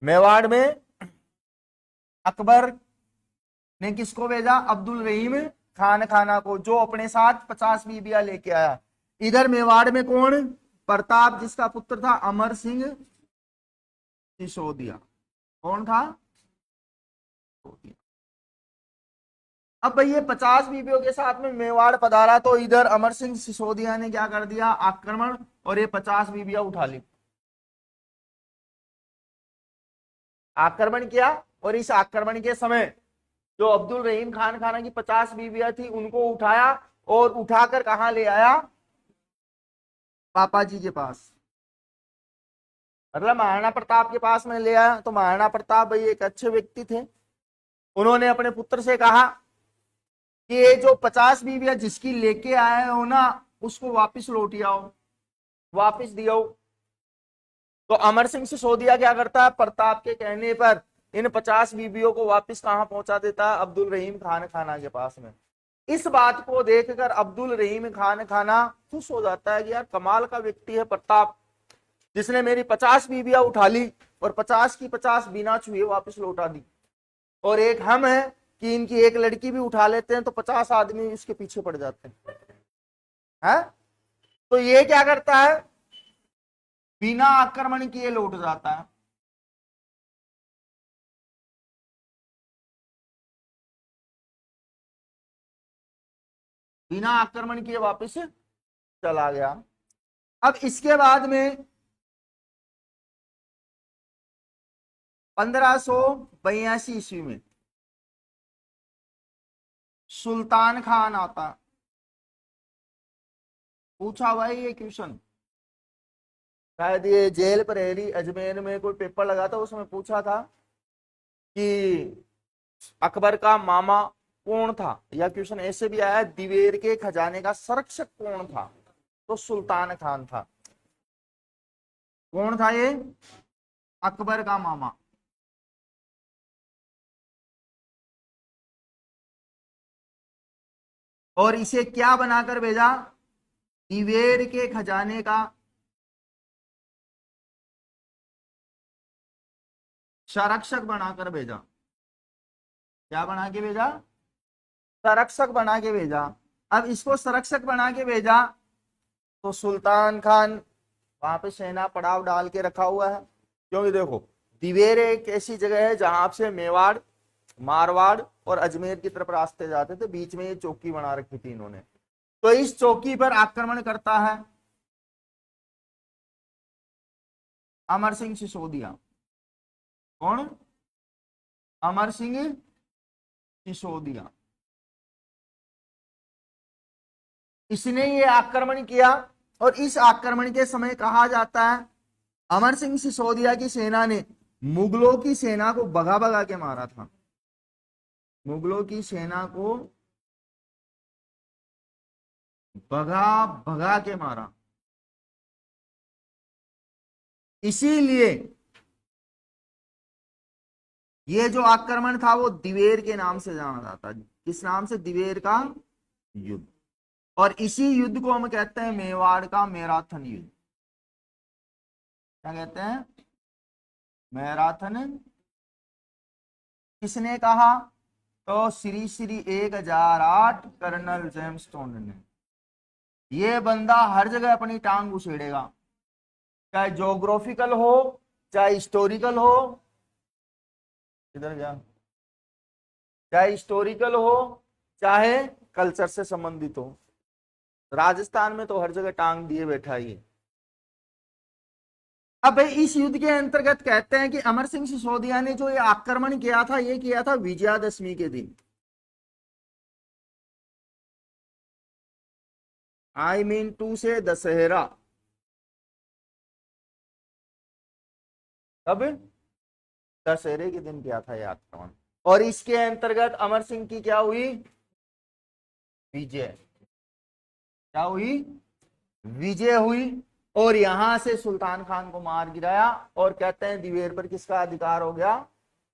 मेवाड़ में अकबर ने किसको भेजा? अब्दुल रहीम खान खाना को, जो अपने साथ 50 बीबियां लेके आया। इधर मेवाड़ में कौन? प्रताप, जिसका पुत्र था अमर सिंह सिसोदिया। कौन था? अब भाई ये 50 बीबियों के साथ में मेवाड़ पधारा, तो इधर अमर सिंह सिसोदिया ने क्या कर दिया? आक्रमण, और ये 50 बीबियां उठा ली, आक्रमण किया। और इस आक्रमण के समय जो अब्दुल रहीम खान खाना की 50 बीबियां थी उनको उठाया, और उठाकर कहां ले आया? पापा जी के पास, मतलब महाराणा प्रताप के पास में ले आया। तो महाराणा प्रताप भाई एक अच्छे व्यक्ति थे, उन्होंने अपने पुत्र से कहा कि ये जो 50 बीबियां जिसकी लेके आए हो ना, उसको वापिस लौट आओ, वापिस दियो। तो अमर सिंह सिसोदिया क्या करता है? प्रताप के कहने पर इन 50 बीबियों को वापिस कहां पहुंचा देता है? अब्दुल रहीम खान खाना के पास में। इस बात को देखकर अब्दुल रहीम खान खाना खुश हो जाता है कि यार कमाल का व्यक्ति है प्रताप, जिसने मेरी 50 बीबियां उठा ली और 50 की 50 बिना छुए वापस लौटा दी। और एक हम है कि इनकी एक लड़की भी उठा लेते हैं तो 50 आदमी इसके पीछे पड़ जाते हैं, है? तो ये क्या करता है? बिना आक्रमण किए लौट जाता है। बिना आक्रमण किए वापस चला गया। अब इसके बाद में 1582 ईस्वी में सुल्तान खान आता। पूछा हुआ है ये क्वेश्चन, शायद ये जेल प्रहरी अजमेर में कोई पेपर लगा था, उसमें पूछा था कि अकबर का मामा कौन था, या क्वेश्चन ऐसे भी आया दिवेर के खजाने का संरक्षक कौन था? तो सुल्तान खान था। कौन था ये? अकबर का मामा। और इसे क्या बनाकर भेजा? दिवेर के खजाने का संरक्षक बनाकर भेजा। क्या बना के भेजा? संरक्षक बना के भेजा। अब इसको संरक्षक बना के भेजा तो सुल्तान खान वहां पे सेना पड़ाव डाल के रखा हुआ है, क्योंकि देखो दिवेर एक ऐसी जगह है जहां से मेवाड़, मारवाड़ और अजमेर की तरफ रास्ते जाते थे, बीच में ये चौकी बना रखी थी इन्होंने। तो इस चौकी पर आक्रमण करता है अमर सिंह सिसोदिया। कौन? अमर सिंह सिसोदिया। इसने ये आक्रमण किया, और इस आक्रमण के समय कहा जाता है अमर सिंह सिसोदिया की सेना ने मुगलों की सेना को भगा भगा के मारा था। मुगलों की सेना को भगा भगा के मारा। इसीलिए ये जो आक्रमण था वो दिवेर के नाम से जाना जाता है। किस नाम से? दिवेर का युद्ध। और इसी युद्ध को हम कहते हैं मेवाड़ का मैराथन युद्ध। क्या कहते हैं? मैराथन। किसने कहा? तो Shri Shri 1008 colonel James Tone ने। ये बंदा हर जगह अपनी टांग उछेड़ेगा, चाहे ज्योग्राफिकल हो, चाहे हिस्टोरिकल हो, इधर क्या, चाहे हिस्टोरिकल हो, चाहे कल्चर से संबंधित हो। राजस्थान में तो हर जगह टांग दिए बैठा ही है। अब भाई इस युद्ध के अंतर्गत कहते हैं कि अमर सिंह सिसोदिया ने जो ये आक्रमण किया था, ये किया था विजयादशमी के दिन। आई मीन टू से दशहरा। कब? दशहरे के दिन किया था ये आक्रमण। और इसके अंतर्गत अमर सिंह की क्या हुई? विजय। क्या हुई? विजय हुई। और यहां से सुल्तान खान को मार गिराया, और कहते हैं दिवेर पर किसका अधिकार हो गया?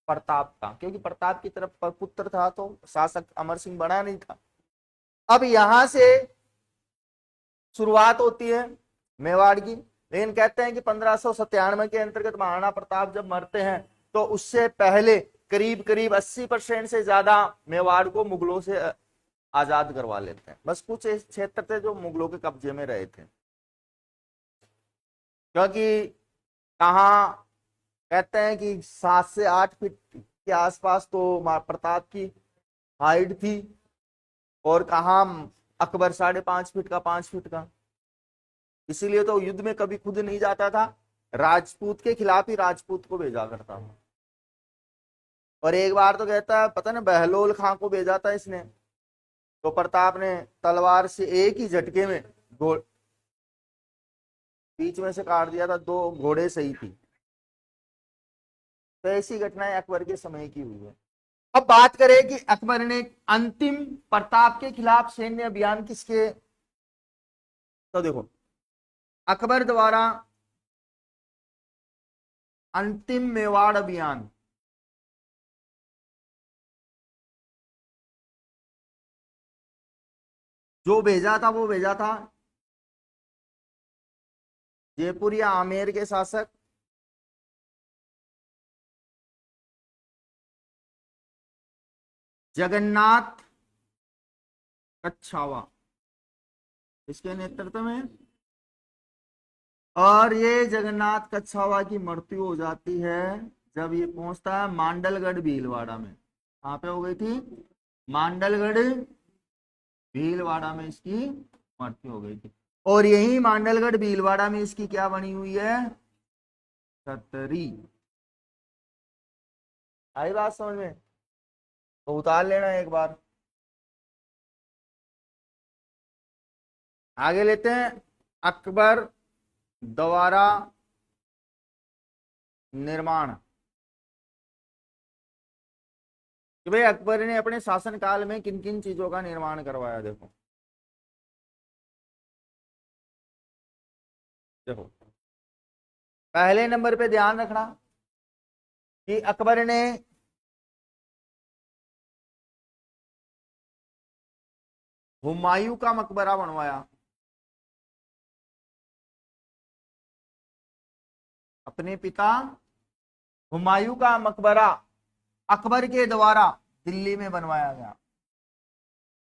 प्रताप का, क्योंकि प्रताप की तरफ पुत्र था तो शासक अमर सिंह बना नहीं था। अब यहां से शुरुआत होती है मेवाड़ की। लेकिन कहते हैं कि 1597 के अंतर्गत महाराणा प्रताप जब मरते हैं तो उससे पहले करीब करीब 80% से ज्यादा मेवाड़ को मुगलों से आजाद करवा लेते हैं। बस कुछ क्षेत्र थे जो मुगलों के कब्जे में रहे थे, क्योंकि कहाँ कहते हैं कि 7 से 8 फीट के आसपास तो प्रताप की हाइट थी, और कहाँ अकबर 5.5 फीट का, 5 फीट का। इसीलिए तो युद्ध में कभी खुद नहीं जाता था, राजपूत के खिलाफ ही राजपूत को भेजा करता था। और एक बार तो कहता है, पता ना, बहलोल खां को भेजा था इसने, तो प्रताप ने तलवार से एक ही झटके में बीच में से काट दिया था, 2 घोड़े सही थी। तो ऐसी घटनाएं अकबर के समय की हुई है। अब बात करें कि अकबर ने अंतिम प्रताप के खिलाफ सैन्य अभियान किसके, तो देखो अकबर द्वारा अंतिम मेवाड़ अभियान जो भेजा था वो भेजा था जयपुर या आमेर के शासक जगन्नाथ कच्छावा, इसके नेतृत्व में। और ये जगन्नाथ कच्छावा की मृत्यु हो जाती है जब ये पहुंचता है मांडलगढ़ भीलवाड़ा में। कहां पे हो गई थी? मांडलगढ़ भीलवाड़ा में इसकी मृत्यु हो गई थी। और यही मांडलगढ़ भीलवाड़ा में इसकी क्या बनी हुई है? छतरी। आई बात समझ में? तो उतार लेना एक बार। आगे लेते हैं, अकबर द्वारा निर्माण। कि भाई अकबर ने अपने शासनकाल में किन किन चीजों का निर्माण करवाया। देखो देखो, पहले नंबर पे ध्यान रखना कि अकबर ने हुमायूं का मकबरा बनवाया। अपने पिता हुमायूं का मकबरा अकबर के द्वारा दिल्ली में बनवाया गया।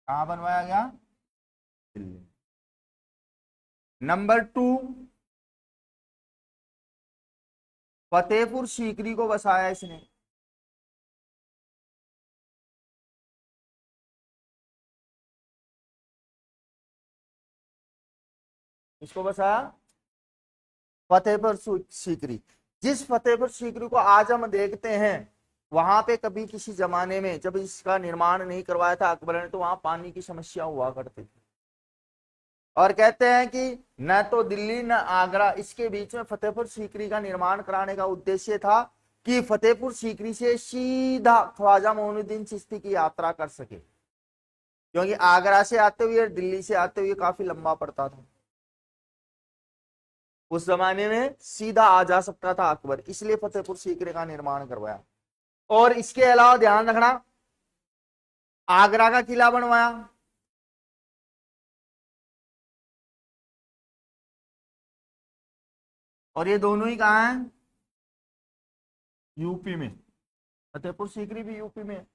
कहां बनवाया गया? दिल्ली। नंबर 2, फतेहपुर सीकरी को बसाया इसने। इसको बसाया फतेहपुर सीकरी। जिस फतेहपुर सीकरी को आज हम देखते हैं, वहां पे कभी किसी जमाने में जब इसका निर्माण नहीं करवाया था अकबर ने, तो वहां पानी की समस्या हुआ करती थी। और कहते हैं कि न तो दिल्ली न आगरा, इसके बीच में फतेहपुर सीकरी का निर्माण कराने का उद्देश्य था कि फतेहपुर सीकरी से सीधा ख्वाजा मोइनुद्दीन चिश्ती की यात्रा कर सके, क्योंकि आगरा से आते हुए और दिल्ली से आते हुए काफी लंबा पड़ता था। उस जमाने में सीधा आ जा सकता था अकबर, इसलिए फतेहपुर सीकरी का निर्माण करवाया। और इसके अलावा ध्यान रखना, आगरा का किला बनवाया। और ये दोनों ही कहां हैं? यूपी में। फतेहपुर सीकरी भी यूपी में।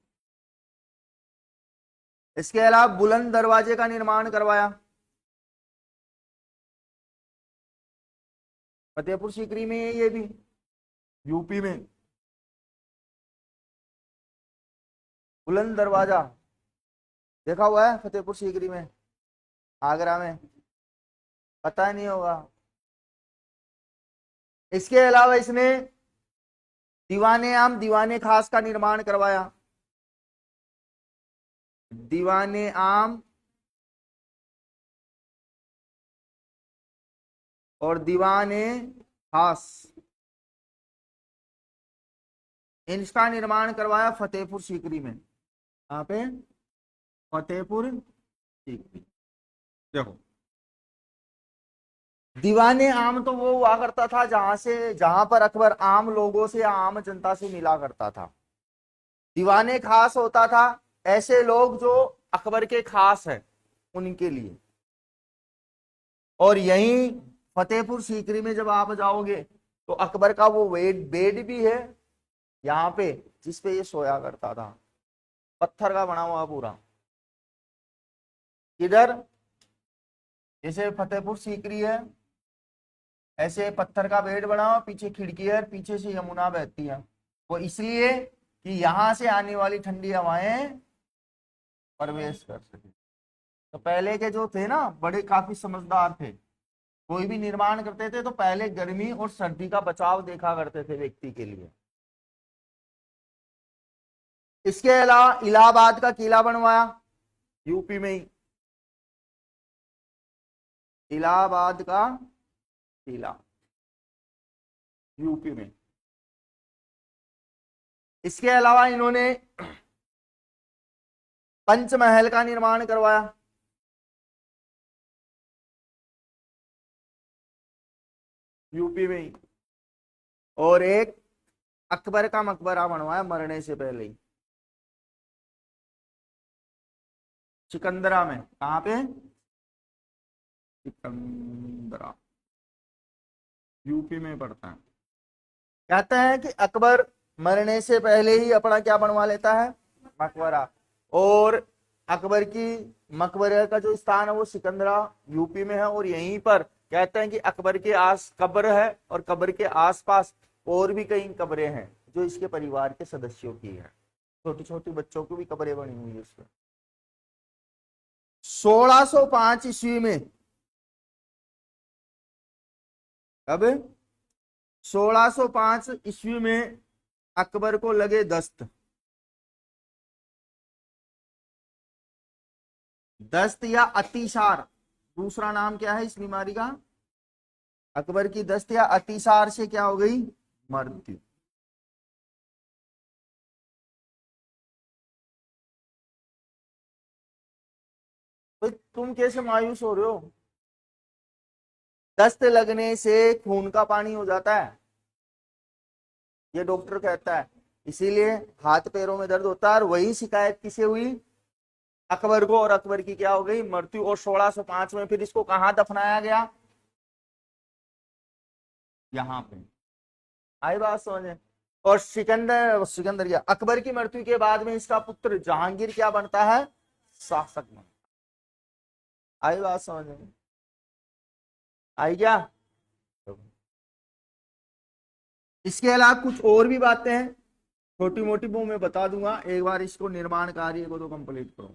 इसके अलावा बुलंद दरवाजे का निर्माण करवाया। फतेहपुर सीकरी में ये भी यूपी में। बुलंद दरवाजा देखा हुआ है फतेहपुर सीकरी में, आगरा में? पता नहीं होगा। इसके अलावा इसने दीवाने आम दीवाने खास का निर्माण करवाया। दीवाने आम और दीवाने खास, इनका निर्माण करवाया फतेहपुर सीकरी में। यहाँ पे फतेहपुर सीकरी। देखो, दीवाने आम तो वो हुआ करता था जहां पर अकबर आम लोगों से, आम जनता से मिला करता था। दीवाने खास होता था ऐसे लोग जो अकबर के खास हैं उनके लिए। और यहीं फतेहपुर सीकरी में जब आप जाओगे तो अकबर का वो बेड भी है, यहाँ पे जिस पे ये सोया करता था, पत्थर का बना हुआ पूरा। इधर जैसे फतेहपुर सीकरी है, ऐसे पत्थर का बेड बना हुआ, पीछे खिड़की है, पीछे से यमुना बहती है। वो इसलिए कि यहां से आने वाली ठंडी हवाएं प्रवेश कर सके। तो पहले के जो थे ना बड़े काफी समझदार थे, कोई भी निर्माण करते थे तो पहले गर्मी और सर्दी का बचाव देखा करते थे व्यक्ति के लिए। इसके अलावा इलाहाबाद का किला बनवाया, यूपी में ही, इलाहाबाद का किला यूपी में। इसके अलावा इन्होंने पंचमहल का निर्माण करवाया, यूपी में ही। और एक अकबर का मकबरा बनवाया मरने से पहले ही, सिकंदरा में। कहां पे? सिकंदरा, यूपी में पड़ता है। कहते हैं कि अकबर मरने से पहले ही अपना क्या बनवा लेता है? मकबरा। और अकबर की मकबरे का जो स्थान है वो सिकंदरा यूपी में है। और यहीं पर कहते हैं कि अकबर के आस कब्र है, और कब्र के आसपास और भी कई कब्रें हैं जो इसके परिवार के सदस्यों की है। छोटी छोटी बच्चों की भी कब्रें बनी हुई है उसमें। 1605 ईस्वी में, कब? 1605 ईस्वी में अकबर को लगे दस्त। दस्त या अतिसार, दूसरा नाम क्या है इस बीमारी का? अकबर की दस्त या अतिसार से क्या हो गई? मृत्यु। तो तुम कैसे मायूस हो रहे हो? दस्त लगने से खून का पानी हो जाता है, ये डॉक्टर कहता है। इसीलिए हाथ पैरों में दर्द होता है। और वही शिकायत किसे हुई? अकबर को। और अकबर की क्या हो गई? मृत्यु। और 1605 में फिर इसको कहां दफनाया गया? यहाँ पे। आई बात समझे? और सिकंदर सिकंदर क्या, अकबर की मृत्यु के बाद में इसका पुत्र जहांगीर क्या बनता है? शासक बनता। आई बात समझ में? आई क्या? इसके अलावा कुछ और भी बातें हैं, छोटी मोटी वो मैं बता दूंगा। एक बार इसको निर्माण कार्य को तो कंप्लीट करो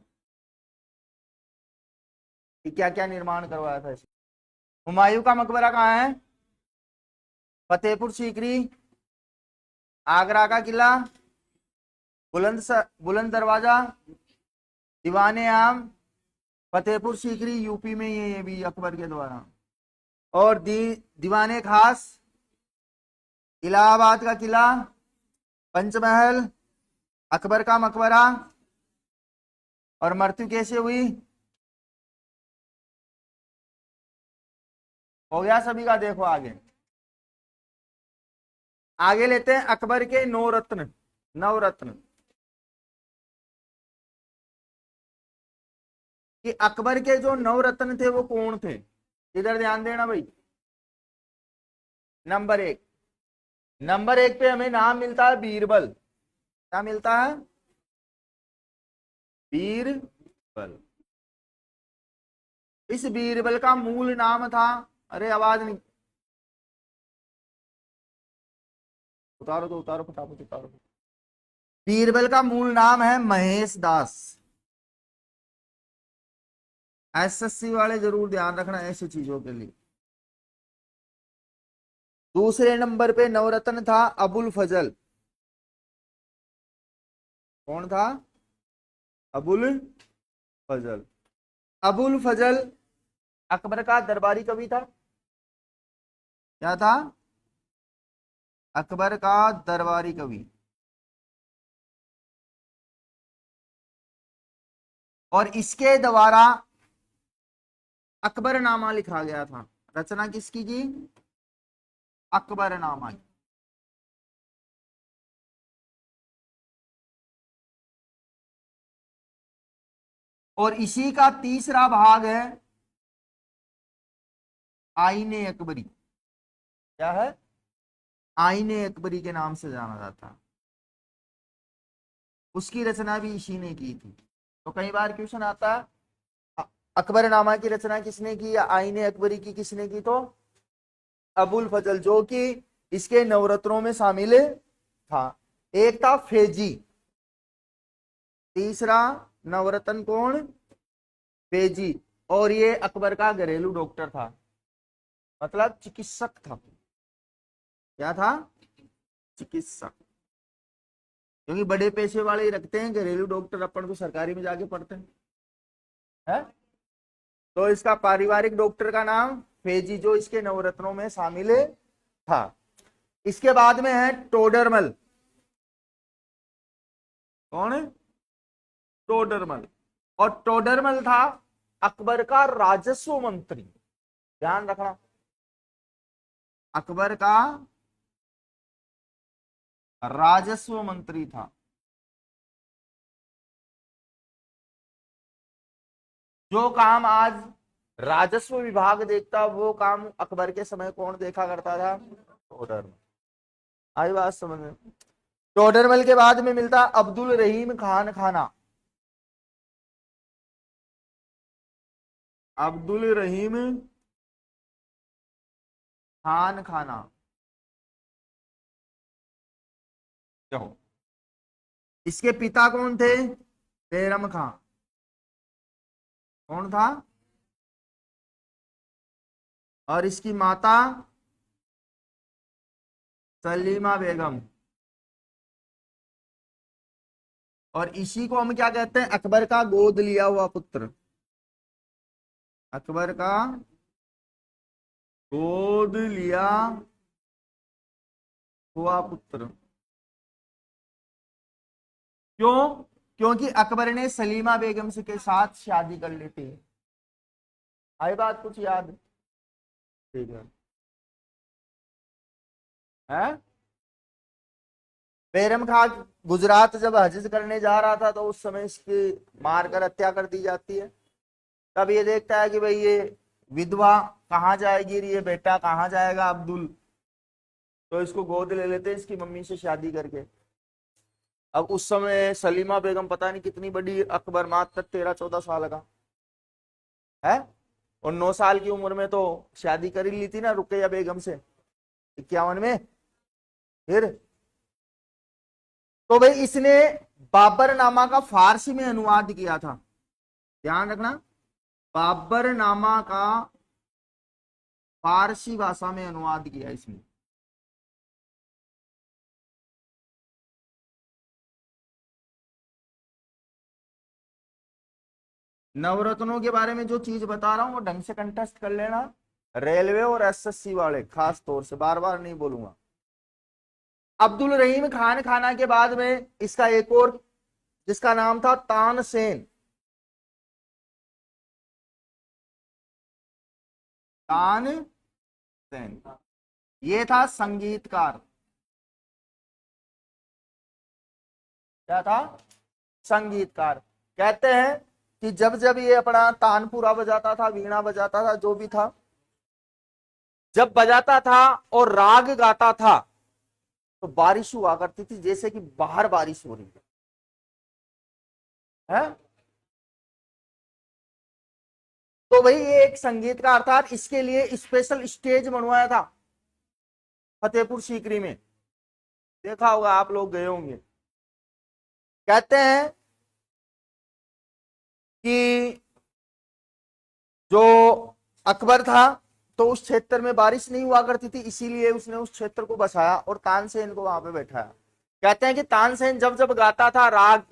कि क्या क्या निर्माण करवाया था इसने। हुमायूं का मकबरा कहाँ है? फतेहपुर सीकरी, आगरा का किला, बुलंद दरवाजा, दीवाने आम, फतेहपुर सीकरी यूपी में, ये भी अकबर के द्वारा। और दीवाने खास, इलाहाबाद का किला, पंचमहल, अकबर का मकबरा। और मृत्यु कैसे हुई? हो गया सभी का। देखो आगे, आगे लेते हैं अकबर के नवरत्न। नवरत्न कि अकबर के जो नवरत्न थे वो कौन थे? इधर ध्यान देना भाई। नंबर एक, नंबर एक पे हमें नाम मिलता है बीरबल। क्या मिलता है? बीरबल। इस बीरबल का मूल नाम था, अरे आवाज नहीं, उतारो तो उतारो, फटाफट उतारो। बीरबल का मूल नाम है महेश दास। एसएससी वाले जरूर ध्यान रखना ऐसी चीजों के लिए। दूसरे नंबर पे नवरत्न था अबुल फजल। कौन था? अबुल फजल। अबुल फजल अकबर का दरबारी कवि था। क्या था? अकबर का दरबारी कवि। और इसके द्वारा अकबरनामा लिखा गया था। रचना किसकी की? अकबरनामा की। और इसी का तीसरा भाग है आईने अकबरी। क्या है? आईने अकबरी के नाम से जाना जाता है। उसकी रचना भी इसी ने की थी। तो कई बार क्वेश्चन आता है अकबरनामा की रचना किसने की या आईने अकबरी की किसने की, तो अबुल फजल, जो कि इसके नवरत्नों में शामिल था। एक था फेजी, तीसरा नवरत्न कौन, फेजी, और ये अकबर का घरेलू डॉक्टर था, मतलब चिकित्सक था। क्या था, चिकित्सक। क्योंकि बड़े पैसे वाले ही रखते हैं घरेलू डॉक्टर, अपन को सरकारी में जाके पढ़ते हैं है? तो इसका पारिवारिक डॉक्टर का नाम फेजी, जो इसके नवरत्नों में शामिल था। इसके बाद में है टोडरमल। कौन है, टोडरमल। और टोडरमल था अकबर का राजस्व मंत्री, ध्यान रखना, अकबर का राजस्व मंत्री था। जो काम आज राजस्व विभाग देखता, वो काम अकबर के समय कौन देखा करता था, टोडरमल। आई बात समझ में। टोडरमल के बाद में मिलता अब्दुल रहीम खान खाना। अब्दुल रहीम खान खाना, क्यों, इसके पिता कौन थे, बैरम खां। कौन था, और इसकी माता सलीमा बेगम। और इसी को हम क्या कहते हैं, अकबर का गोद लिया हुआ पुत्र, अकबर का गोद लिया हुआ पुत्र। क्यों, क्योंकि अकबर ने सलीमा बेगम से के साथ शादी कर ली थी। आई बात कुछ याद, ठीक है? बैरम खां गुजरात जब हज करने जा रहा था, तो उस समय इसकी मारकर हत्या कर दी जाती है। तब ये देखता है कि भाई ये विधवा कहाँ जाएगी, ये बेटा कहाँ जाएगा अब्दुल, तो इसको गोद ले लेते हैं इसकी मम्मी से शादी करके। अब उस समय सलीमा बेगम पता नहीं कितनी बड़ी, अकबर मात्र 13-14 साल का है, और 9 साल की उम्र में तो शादी कर ही ली थी ना रुकैया बेगम से 51 में। फिर तो भाई इसने बाबरनामा का फारसी में अनुवाद किया था, ध्यान रखना, बाबरनामा का फारसी भाषा में अनुवाद किया इसने। नवरत्नों के बारे में जो चीज बता रहा हूं वो ढंग से कंटेस्ट कर लेना, रेलवे और एसएससी वाले खास तौर से, बार बार नहीं बोलूंगा। अब्दुल रहीम खान खाना के बाद में इसका एक और, जिसका नाम था तानसेन। तानसेन, ये था संगीतकार। क्या था, संगीतकार। कहते हैं कि जब जब ये अपना तानपुरा बजाता था, वीणा बजाता था, जो भी था, जब बजाता था और राग गाता था, तो बारिश हुआ करती थी, जैसे कि बाहर बारिश हो रही है। तो भाई ये एक संगीतकार था, इसके लिए स्पेशल स्टेज बनवाया था फतेहपुर सीकरी में, देखा होगा आप लोग, गए होंगे। कहते हैं कि जो अकबर था, तो उस क्षेत्र में बारिश नहीं हुआ करती थी, इसीलिए उसने उस क्षेत्र को बसाया और तानसेन को वहां पे बैठाया। कहते हैं कि तानसेन जब जब गाता था राग,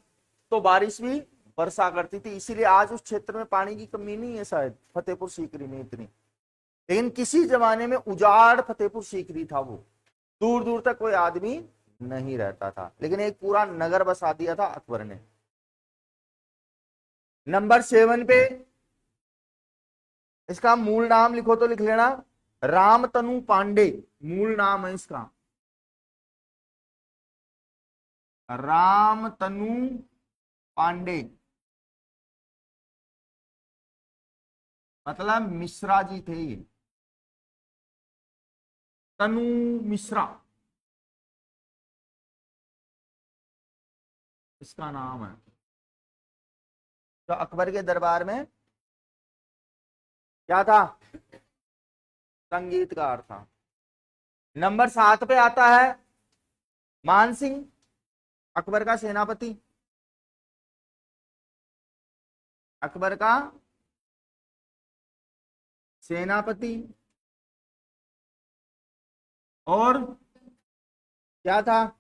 तो बारिश भी बरसा करती थी, इसीलिए आज उस क्षेत्र में पानी की कमी नहीं है शायद फतेहपुर सीकरी में इतनी। लेकिन किसी जमाने में उजाड़ फतेहपुर सीकरी था, वो दूर दूर तक कोई आदमी नहीं रहता था, लेकिन एक पूरा नगर बसा दिया था अकबर ने। नंबर 7 पे, इसका मूल नाम लिखो तो लिख लेना, रामतनु पांडे, मूल नाम है इसका, रामतनु पांडे, मतलब मिश्रा जी थे ये, तनु मिश्रा। इसका नाम है, जो अकबर के दरबार में क्या था, संगीतकार था। नंबर 7 पे आता है मान सिंह, अकबर का सेनापति। अकबर का सेनापति और क्या था,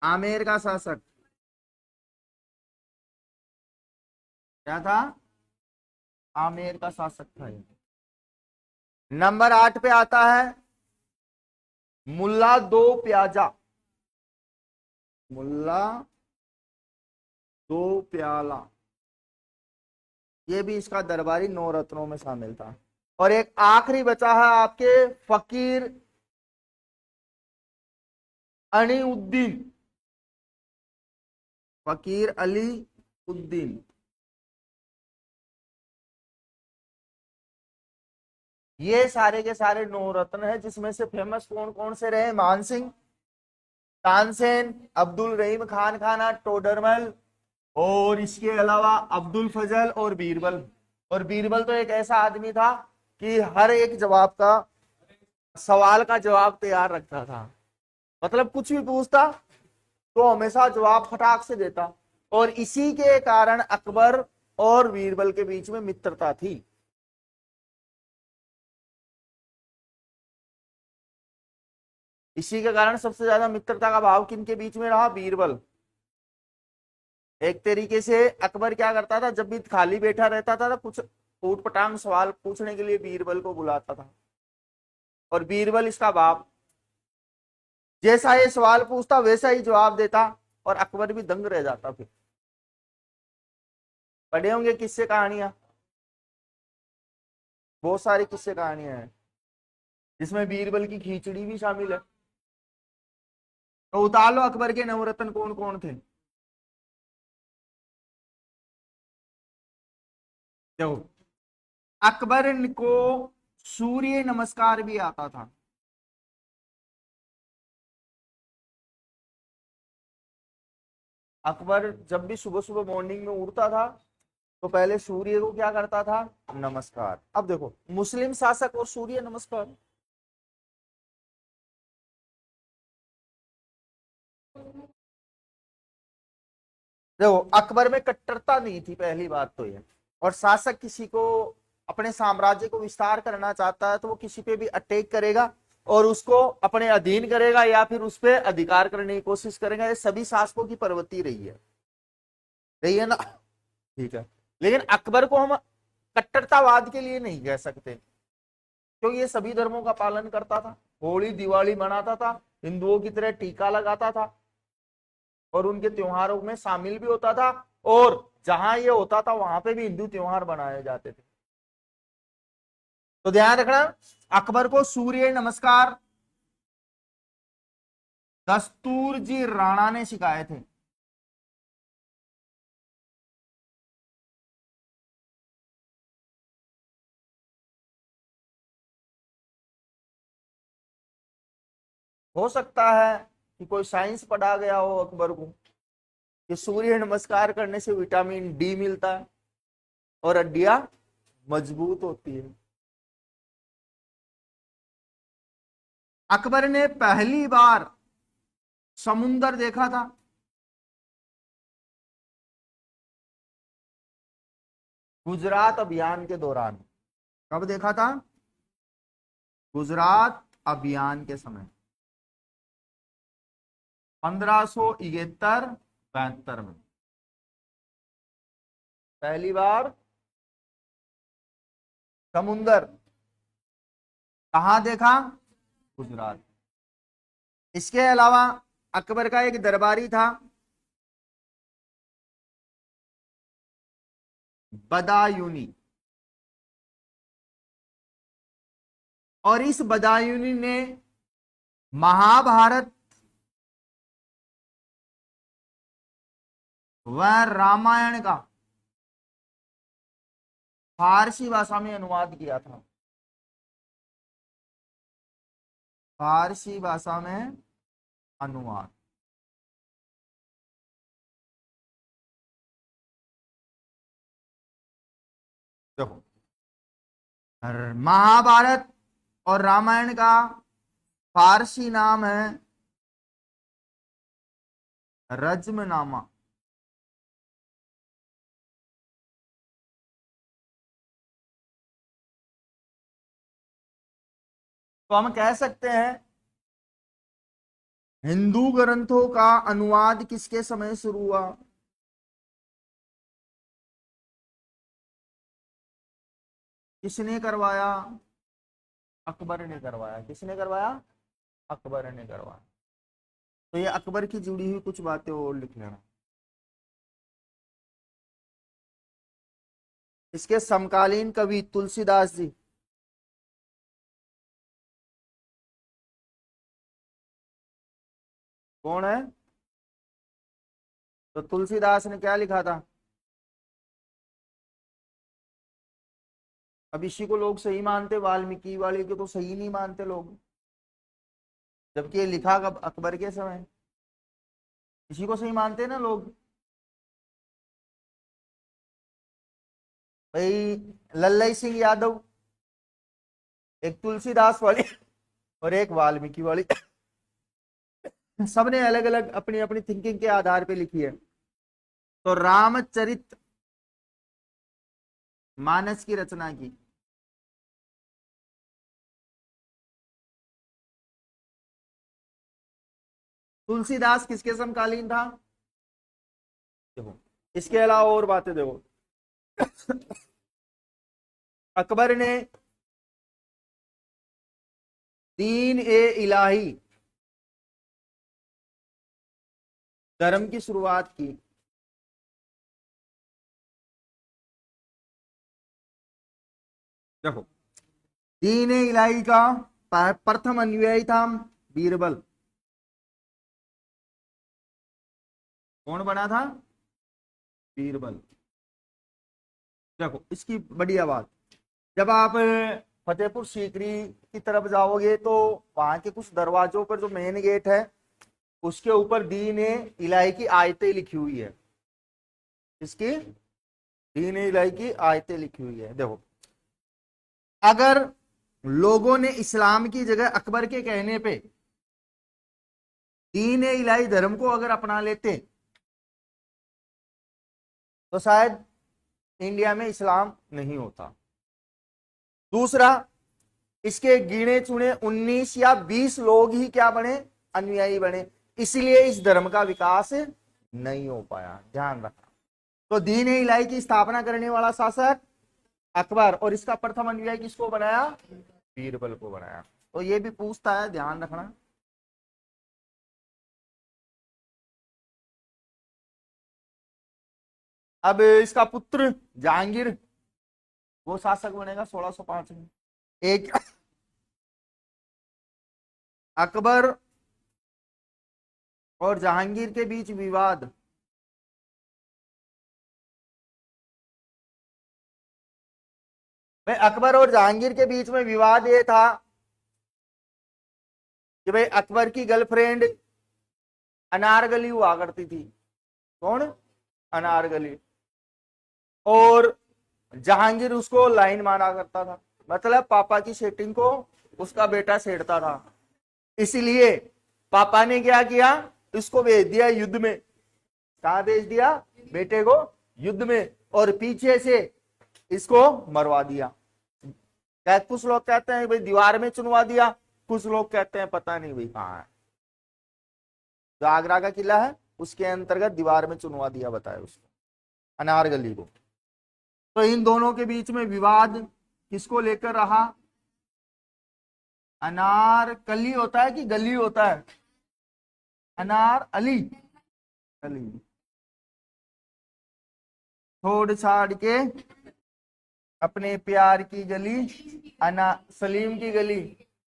आमेर का शासक। क्या था, आमेर का शासक था ये। नंबर 8 पे आता है मुल्ला दो प्याजा। मुल्ला दो प्याला, ये भी इसका दरबारी 9 रत्नों में शामिल था। और एक आखिरी बचा है आपके फकीर अनीउद्दीन, फकीर अली उद्दीन। ये सारे के सारे 9 रत्न हैं, जिसमें से फेमस कौन कौन से रहे, मानसिंह, तानसेन, अब्दुल रहीम खान खाना, टोडरमल, और इसके अलावा अब्दुल फजल और बीरबल। और बीरबल तो एक ऐसा आदमी था कि हर एक जवाब का, सवाल का जवाब तैयार रखता था। मतलब कुछ भी पूछता तो हमेशा जवाब फटाक से देता। और इसी के कारण अकबर और बीरबल के बीच में मित्रता थी। इसी के कारण सबसे ज्यादा मित्रता का भाव किनके बीच में रहा, बीरबल। एक तरीके से अकबर क्या करता था, जब भी खाली बैठा रहता था तो कुछ ऊट पटांग सवाल पूछने के लिए बीरबल को बुलाता था। और बीरबल इसका बाप, जैसा ये सवाल पूछता वैसा ही जवाब देता, और अकबर भी दंग रह जाता। फिर पढ़े होंगे किस्से कहानियां, बहुत सारी किस्से कहानियां हैं जिसमें बीरबल की खिचड़ी भी शामिल है। तो उतार लो अकबर के नवरत्न कौन कौन थे। देखो, अकबर को सूर्य नमस्कार भी आता था। अकबर जब भी सुबह सुबह मॉर्निंग में उठता था तो पहले सूर्य को क्या करता था, नमस्कार। अब देखो, मुस्लिम शासक और सूर्य नमस्कार, देखो अकबर में कट्टरता नहीं थी, पहली बात तो ये। और शासक किसी को अपने साम्राज्य को विस्तार करना चाहता है तो वो किसी पे भी अटैक करेगा और उसको अपने अधीन करेगा या फिर उस पर अधिकार करने की कोशिश करेगा। ये सभी शासकों की प्रवृत्ति रही है ना, ठीक है। लेकिन अकबर को हम कट्टरतावाद के लिए नहीं कह सकते, क्योंकि ये सभी धर्मों का पालन करता था, होली दिवाली मनाता था, हिंदुओं की तरह टीका लगाता था और उनके त्योहारों में शामिल भी होता था। और जहां ये होता था वहां पे भी हिंदू त्योहार मनाए जाते थे। तो ध्यान रखना, अकबर को सूर्य नमस्कार दस्तूर जी राणा ने सिखाए थे। हो सकता है कि कोई साइंस पढ़ा गया हो अकबर को कि सूर्य नमस्कार करने से विटामिन डी मिलता है और हड्डियां मजबूत होती है। अकबर ने पहली बार समुंदर देखा था, गुजरात अभियान के दौरान। कब देखा था, गुजरात अभियान के समय, 1571-72 में पहली बार समुंदर कहां देखा, गुजरात। इसके अलावा अकबर का एक दरबारी था बदायूनी, और इस बदायूनी ने महाभारत व रामायण का फारसी भाषा में अनुवाद किया था। फारसी भाषा में अनुवाद। देखो, महाभारत और रामायण का फारसी नाम है रज्मनामा। तो हम कह सकते हैं हिंदू ग्रंथों का अनुवाद किसके समय शुरू हुआ? किसने करवाया? अकबर ने करवाया। किसने करवाया? अकबर ने करवाया। तो ये अकबर की जुड़ी हुई कुछ बातें और लिख लेना। इसके समकालीन कवि तुलसीदास जी। कौन है? तो तुलसीदास ने क्या लिखा था? अब इसी को लोग सही मानते, वाल्मीकि वाले के तो सही नहीं मानते लोग, जबकि ये लिखा कब? अकबर के समय। इसी को सही मानते हैं ना लोग। भाई लल्लई सिंह यादव, एक तुलसीदास वाली और एक वाल्मीकि वाली, सबने अलग अलग अपनी अपनी थिंकिंग के आधार पे लिखी है। तो रामचरित मानस की रचना की तुलसीदास किसके समकालीन था? देखो, इसके अलावा और बातें देखो। अकबर ने दीन ए इलाही धर्म की शुरुआत की। देखो, दीन ए इलाही का प्रथम अनुयायी था बीरबल। कौन बना था? बीरबल। देखो, इसकी बढ़िया बात, जब आप फतेहपुर सीकरी की तरफ जाओगे तो वहां के कुछ दरवाजों पर जो मेन गेट है उसके ऊपर दीन ए इलाही की आयतें लिखी हुई है। इसकी दीन ए इलाही की आयतें लिखी हुई है। देखो, अगर लोगों ने इस्लाम की जगह अकबर के कहने पे दीन ए इलाही धर्म को अगर अपना लेते तो शायद इंडिया में इस्लाम नहीं होता। दूसरा, इसके गिने चुने 19 या 20 लोग ही क्या बने? अनुयायी बने। इसलिए इस धर्म का विकास नहीं हो पाया। ध्यान रखना। तो दीन ए इलाही की स्थापना करने वाला शासक अकबर, और इसका प्रथम अनुयायी किसको बनाया? बीरबल को बनाया। तो ये भी पूछता है, ध्यान रखना। अब इसका पुत्र जहांगीर वो शासक बनेगा 1605 में। एक अकबर और जहांगीर के बीच विवाद। भाई अकबर और जहांगीर के बीच में विवाद ये था कि भाई अकबर की गर्लफ्रेंड अनारगली हुआ करती थी। कौन? अनारगली। और जहांगीर उसको लाइन मारा करता था, मतलब पापा की सेटिंग को उसका बेटा छेड़ता था। इसलिए पापा ने क्या किया? इसको भेज दिया युद्ध में। कहा भेज दिया? बेटे को युद्ध में, और पीछे से इसको मरवा दिया। कुछ लोग कहते हैं भाई दीवार में चुनवा दिया, कुछ लोग कहते हैं पता नहीं भाई कहाँ है। जो आगरा का किला है उसके अंतर्गत दीवार में चुनवा दिया, बताया उसको, अनारगली को। तो इन दोनों के बीच में विवाद किसको लेकर रहा? अनारकली होता है कि गली होता है? अनार अली। अली। छोड़ छाड़ के अपने प्यार की गली, अना सलीम की गली,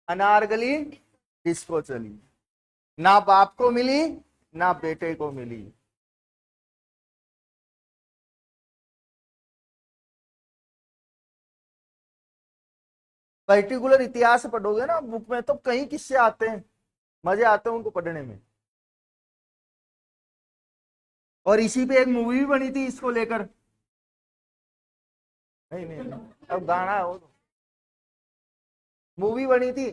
अनारगली किसको चली? ना बाप को मिली ना बेटे को मिली। पर्टिकुलर इतिहास पढ़ोगे ना बुक में तो कई किस्से आते हैं, मजे आते हैं उनको पढ़ने में। और इसी पे एक मूवी भी बनी थी इसको लेकर। नहीं नहीं नहीं, अब गाना है वो तो। मूवी बनी थी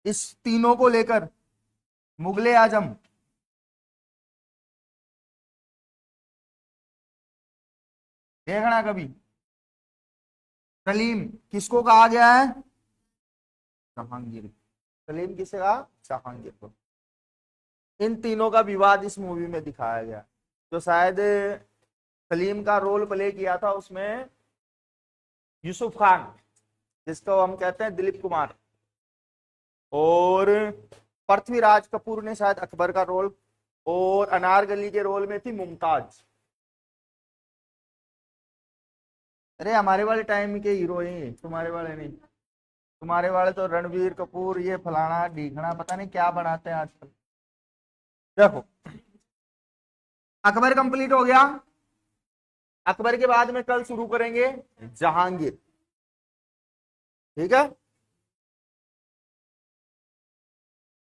इस तीनों को लेकर, मुगले आजम। देखना कभी। सलीम किसको कहा गया है? जहांगीर। सलीम किसे कहा? जहांगीर को। इन तीनों का विवाद इस मूवी में दिखाया गया। जो शायद सलीम का रोल प्ले किया था उसमें यूसुफ खान, जिसको हम कहते हैं दिलीप कुमार, और पृथ्वीराज कपूर ने शायद अकबर का रोल, और अनारकली के रोल में थी मुमताज। अरे हमारे वाले टाइम के हीरो ही, तुम्हारे वाले नहीं। तुम्हारे वाले तो रणवीर कपूर, ये फलाना ढीकना, पता नहीं क्या बनाते हैं आजकल। देखो, अकबर कंप्लीट हो गया। अकबर के बाद में कल शुरू करेंगे जहांगीर। ठीक है।